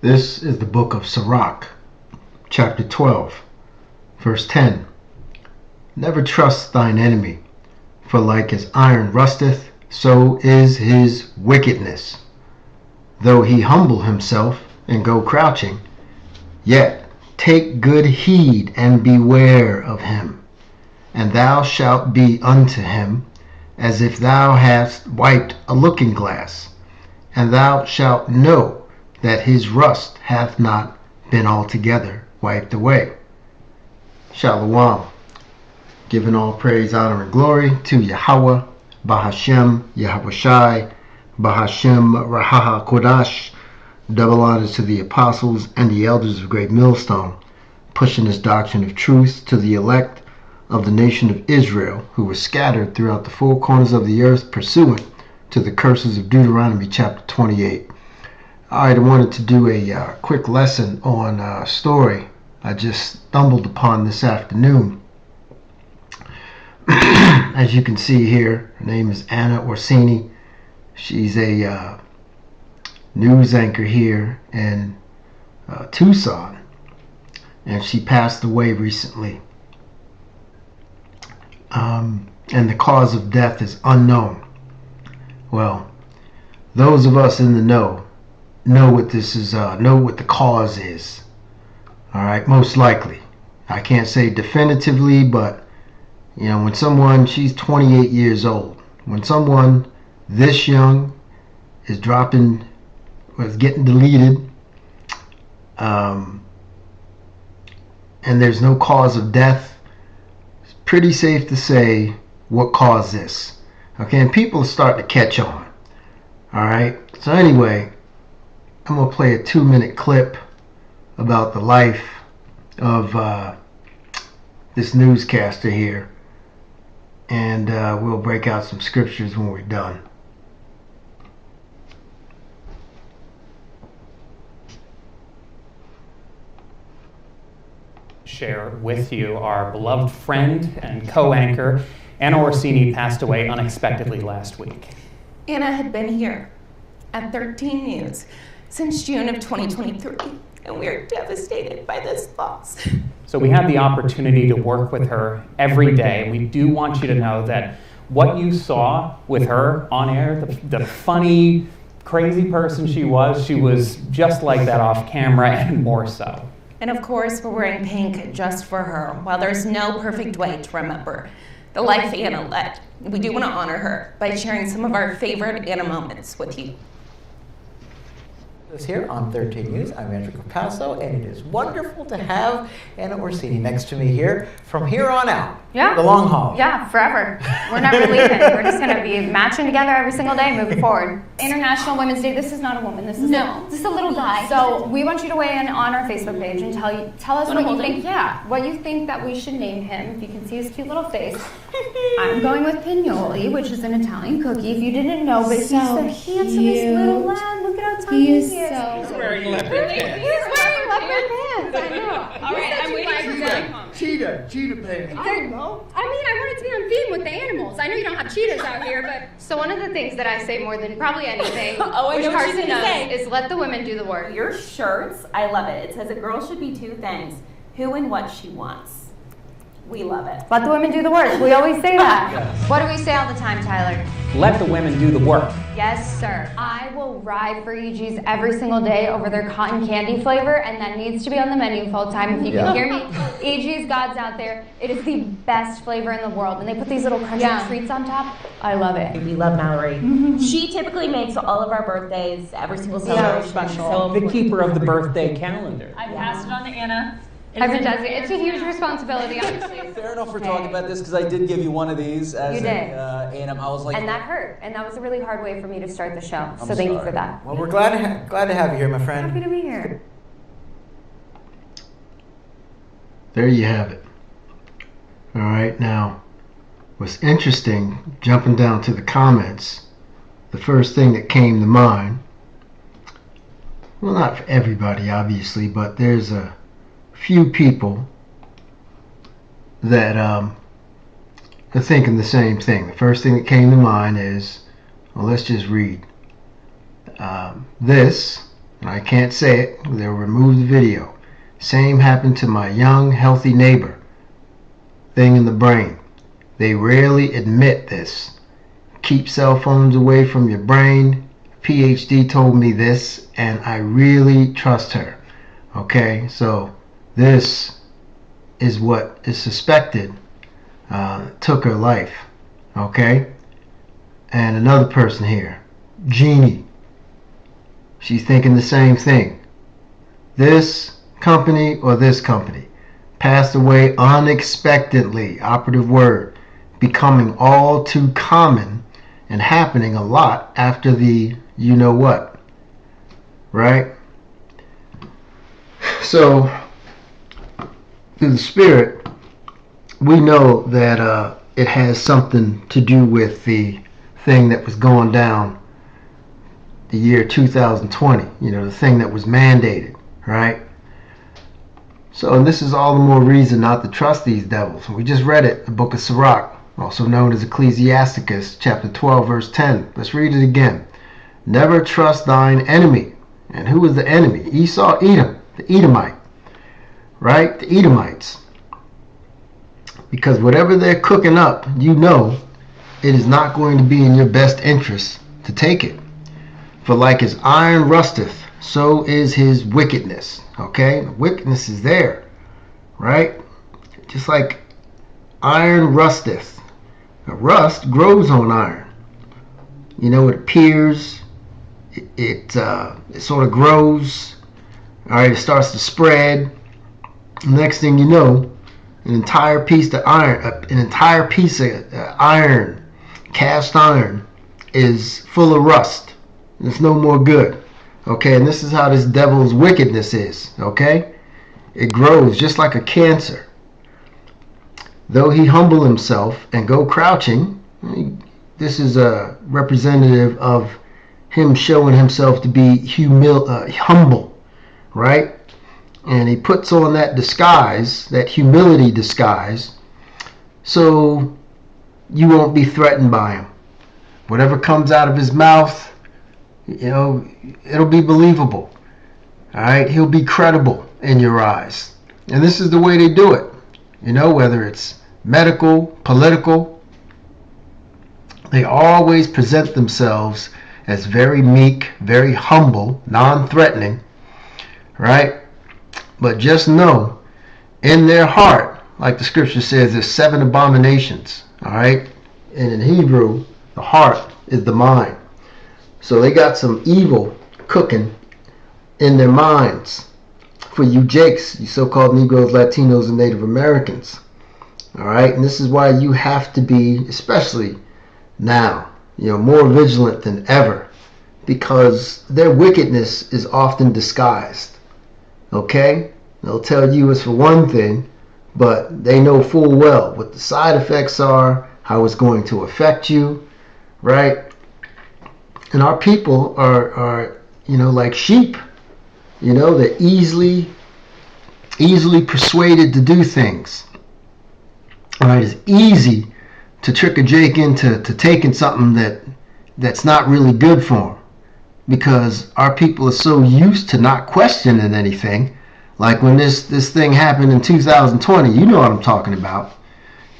This is the book of Sirach, chapter 12, verse 10. Never trust thine enemy, for like as iron rusteth, so is his wickedness. Though he humble himself and go crouching, yet take good heed and beware of him. And thou shalt be unto him as if thou hadst wiped a looking glass, and thou shalt know that his rust hath not been altogether wiped away. Shalom. Giving all praise, honor, and glory to Yahweh, Bahashem, Yahweh Shai, Bahashem, Rahaha Kodash. Double honors to the apostles and the elders of Great Millstone, pushing this doctrine of truth to the elect of the nation of Israel, who were scattered throughout the four corners of the earth, pursuant to the curses of Deuteronomy chapter 28. I wanted to do a quick lesson on a story I just stumbled upon this afternoon. As you can see here, her name is Anna Orsini. She's a news anchor here in Tucson, and she passed away recently. And the cause of death is unknown. Well, those of us in the know what this is, know what the cause is. All right, most likely. I can't say definitively, but you know, when someone, she's 28 years old, when someone this young is getting deleted, and there's no cause of death, it's pretty safe to say what caused this. Okay, and people are starting to catch on. All right, so anyway, I'm going to play a 2-minute clip about the life of this newscaster here, and we'll break out some scriptures when we're done. Share with you our beloved friend and co-anchor, Anna Orsini, passed away unexpectedly last week. Anna had been here at 13 News since June of 2023, and we are devastated by this loss. So we had the opportunity to work with her every day, and we do want you to know that what you saw with her on air, the funny, crazy person she was just like that off camera and more so. And of course, we're wearing pink just for her. While there's no perfect way to remember the life Anna led, we do want to honor her by sharing some of our favorite Anna moments with you. Here on 13 News, I'm Andrew Capasso, and it is wonderful to have Anna Orsini next to me here from here on out. Yeah. The long haul. Yeah, forever. We're never leaving. We're just going to be matching together every single day moving forward. International Women's Day. This is not a woman. This is a little guy. So we want you to weigh in on our Facebook page and tell us what you think. Yeah, what you think that we should name him. If you can see his cute little face. I'm going with Pignoli, which is an Italian cookie. If you didn't know, but he's the handsomest little lad. Look at how tiny he is. He's wearing leopard pants. He's wearing leopard pants. I know. All right, I'm waiting for that. Cheetah pants. I don't know. I mean, I wanted to be on theme with the animals. I know you don't have cheetahs out here, but... So one of the things that I say more than probably anything, Oh, I which know what she's Carson gonna knows, say. is let the women do the work. Your shirts, I love it. It says a girl should be two things: who and what she wants. We love it. Let the women do the work. We always say that. Yes. What do we say all the time, Tyler? Let the women do the work. Yes, sir. I will ride for EG's every single day over their cotton candy flavor, and that needs to be on the menu full time. If you can hear me, EG's God's out there. It is the best flavor in the world, and they put these little crunchy treats on top. I love it. We love Mallory. She typically makes all of our birthdays, every single celebration. Special. The keeper of the birthday calendar. I passed it on to Anna. It's a huge responsibility, honestly. Fair enough for talking about this, because I did give you one of these as You did. and I was like, And that hurt, and that was a really hard way for me to start the show. So thank you for that. Well, we're glad to have you here, my friend. Happy to be here. There you have it. All right, now, what's interesting, jumping down to the comments, the first thing that came to mind, well, not for everybody, obviously, but there's a few people that are thinking the same thing. The first thing that came to mind is, well, let's just read. This I can't say it. They'll remove the video. Same happened to my young, healthy neighbor. Thing in the brain. They rarely admit this. Keep cell phones away from your brain. PhD told me this, and I really trust her. Okay, so this is what is suspected took her life. Okay, and another person here, Jeannie. She's thinking the same thing. This company or this company passed away unexpectedly, operative word, becoming all too common and happening a lot after the you know what, right? So through the spirit, we know that it has something to do with the thing that was going down the year 2020, the thing that was mandated, right? So, and this is all the more reason not to trust these devils. We just read it, the book of Sirach, also known as Ecclesiasticus, chapter 12, verse 10. Let's read it again. Never trust thine enemy. And who was the enemy? Esau, Edom, the Edomite, right? The Edomites. Because whatever they're cooking up, it is not going to be in your best interest to take it. For like as iron rusteth, so is his wickedness. Okay? Wickedness is there. Right? Just like iron rusteth. Rust grows on iron. It appears, it sort of grows. Alright, it starts to spread. Next thing you know, an entire piece of iron, cast iron, is full of rust. It's no more good. Okay, and this is how this devil's wickedness is. Okay, it grows just like a cancer. Though he humble himself and go crouching, this is a representative of him showing himself to be humble, right? And he puts on that disguise, that humility disguise, so you won't be threatened by him. Whatever comes out of his mouth, it'll be believable. All right, he'll be credible in your eyes. And this is the way they do it. Whether it's medical, political, they always present themselves as very meek, very humble, non-threatening, right? But just know, in their heart, like the scripture says, there's 7 abominations, all right? And in Hebrew, the heart is the mind. So they got some evil cooking in their minds for you Jakes, you so-called Negroes, Latinos, and Native Americans. All right, and this is why you have to be, especially now, more vigilant than ever, because their wickedness is often disguised. Okay, they'll tell you it's for one thing, but they know full well what the side effects are, how it's going to affect you, right? And our people are like sheep. They're easily persuaded to do things. All right, it's easy to trick a Jake into taking something that's not really good for them, because our people are so used to not questioning anything. Like when this thing happened in 2020, you know what I'm talking about.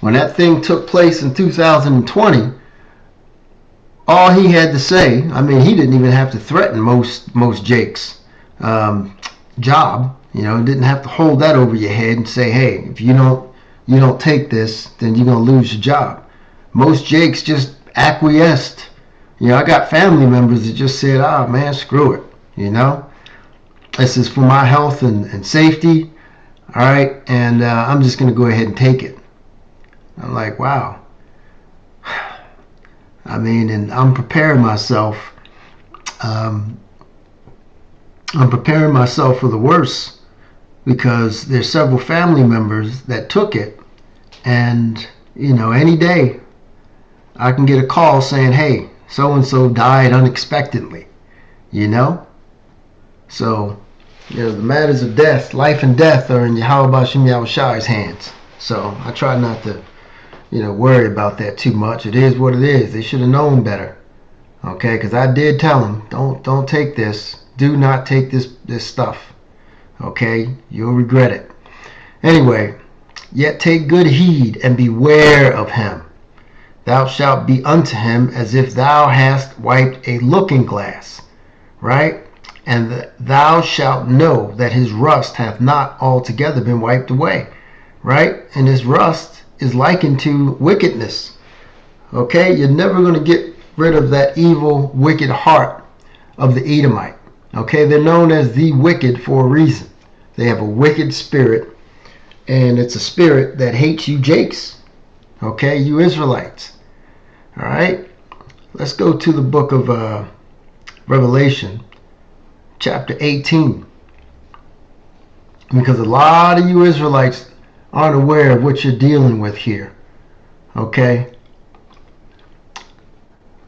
When that thing took place in 2020, all he had to say, he didn't even have to threaten most Jake's job. Didn't have to hold that over your head and say, hey, if you don't take this, then you're going to lose your job. Most Jakes just acquiesced. I got family members that just said, oh man, screw it. This is for my health and safety. All right. And I'm just going to go ahead and take it. I'm like, wow. And I'm preparing myself. I'm preparing myself for the worst, because there's several family members that took it, and any day I can get a call saying, hey, so and so died unexpectedly. So the matters of death, life and death, are in Yahweh Shem Yahushai's hands. So I try not to worry about that too much. It is what it is. They should have known better. Okay, because I did tell them, don't take this. Do not take this stuff. Okay? You'll regret it. Anyway, yet take good heed and beware of him. Thou shalt be unto him as if thou hast wiped a looking glass. Right? And thou shalt know that his rust hath not altogether been wiped away. Right? And his rust is likened to wickedness. Okay? You're never going to get rid of that evil, wicked heart of the Edomite. Okay? They're known as the wicked for a reason. They have a wicked spirit, and it's a spirit that hates you Jakes. Okay? You Israelites. All right? Let's go to the book of Revelation, chapter 18. Because a lot of you Israelites aren't aware of what you're dealing with here. Okay?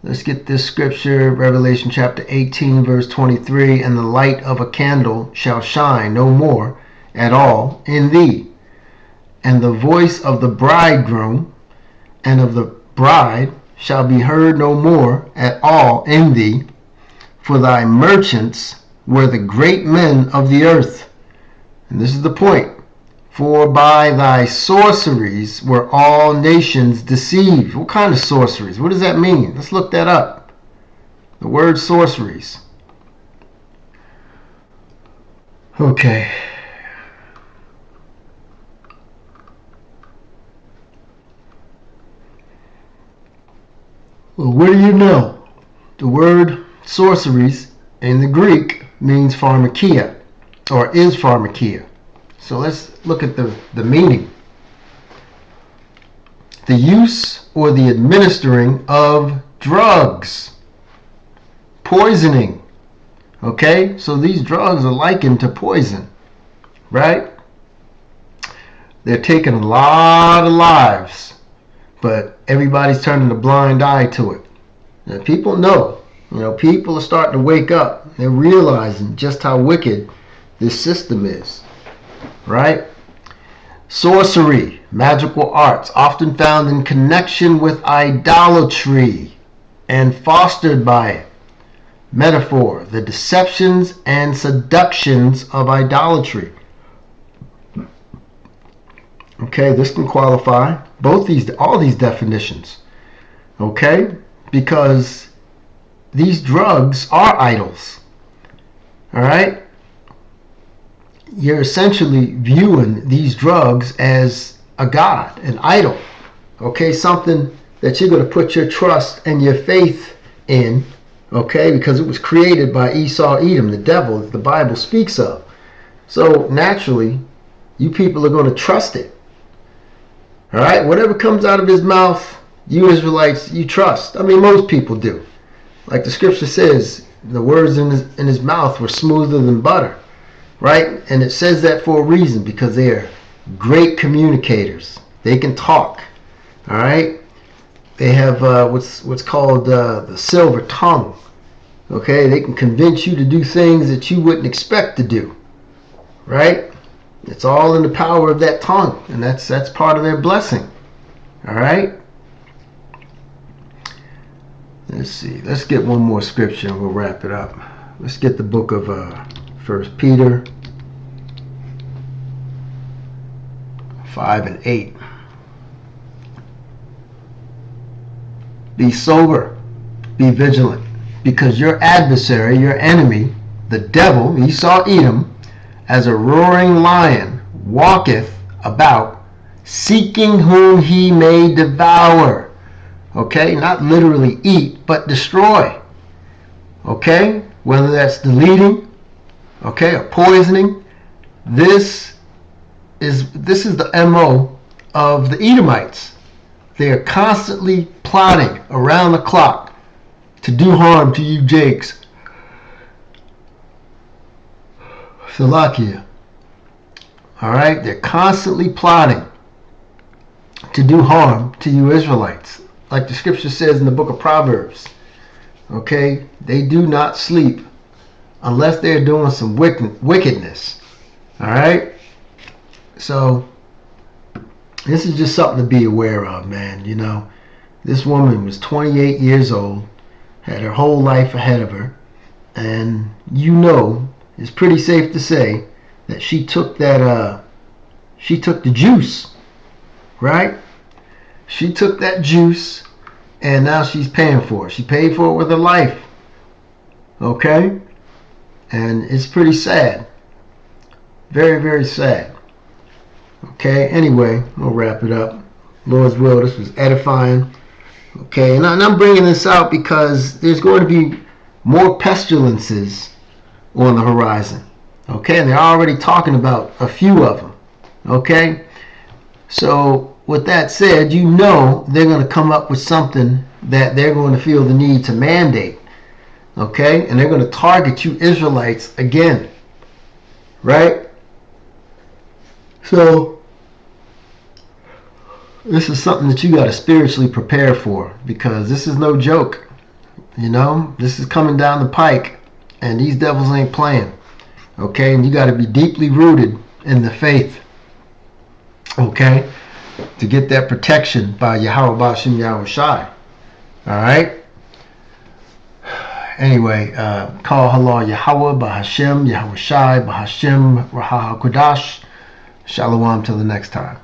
Let's get this scripture, Revelation chapter 18, verse 23. And the light of a candle shall shine no more at all in thee. And the voice of the bridegroom and of the bride shall be heard no more at all in thee. For thy merchants were the great men of the earth. And this is the point. For by thy sorceries were all nations deceived. What kind of sorceries? What does that mean? Let's look that up. The word sorceries. Okay. Well, what do you know? The word sorceries in the Greek means pharmakia, or is pharmakia. So let's look at the meaning. The use or the administering of drugs. Poisoning. Okay? So these drugs are likened to poison. Right? They're taking a lot of lives. But everybody's turning a blind eye to it. And people know. People are starting to wake up. They're realizing just how wicked this system is. Right? Sorcery, magical arts, often found in connection with idolatry and fostered by it. Metaphor, the deceptions and seductions of idolatry. Okay, this can qualify all these definitions. Okay? Because these drugs are idols. All right? You're essentially viewing these drugs as a god, an idol. Okay? Something that you're going to put your trust and your faith in. Okay? Because it was created by Esau, Edom, the devil that the Bible speaks of. So naturally, you people are going to trust it. All right? Whatever comes out of his mouth, you Israelites, you trust. I mean, most people do. Like the scripture says, the words in his mouth were smoother than butter. Right? And it says that for a reason, because they are great communicators. They can talk. All right? They have what's called the silver tongue. Okay? They can convince you to do things that you wouldn't expect to do. Right? It's all in the power of that tongue, and that's part of their blessing. All right? Let's see. Let's get one more scripture and we'll wrap it up. Let's get the book of 1 Peter 5 and 8. Be sober, be vigilant, because your adversary, your enemy, the devil, Esau, Edom, as a roaring lion, walketh about, seeking whom he may devour. Okay? Not literally eat, but destroy. Okay? Whether that's deleting, okay, or poisoning. This is the MO of the Edomites. They are constantly plotting around the clock to do harm to you Jakes. Salakia. Alright? They're constantly plotting to do harm to you Israelites. Like the scripture says in the book of Proverbs. Okay? They do not sleep unless they're doing some wickedness. Alright? So, this is just something to be aware of, man. This woman was 28 years old, had her whole life ahead of her. And you know, it's pretty safe to say that she took that, she took the juice, right? She took that juice, and now she's paying for it. She paid for it with her life. Okay? And it's pretty sad. Very, very sad. Okay, anyway, we'll wrap it up. Lord's will, this was edifying. Okay, and I'm bringing this out because there's going to be more pestilences on the horizon. Okay, and they're already talking about a few of them. Okay, so with that said, you know they're going to come up with something that they're going to feel the need to mandate. Okay, and they're going to target you Israelites again. Right? So this is something that you got to spiritually prepare for, because this is no joke. You know, this is coming down the pike, and these devils ain't playing. Okay, and you got to be deeply rooted in the faith. Okay, to get that protection by Yahweh Ba'Shem Yahweh Shai. All right. Anyway, call halal Yahweh Ba'Hashem Yahweh Shai Ba'Hashem Raha HaKodash. Shalom till the next time.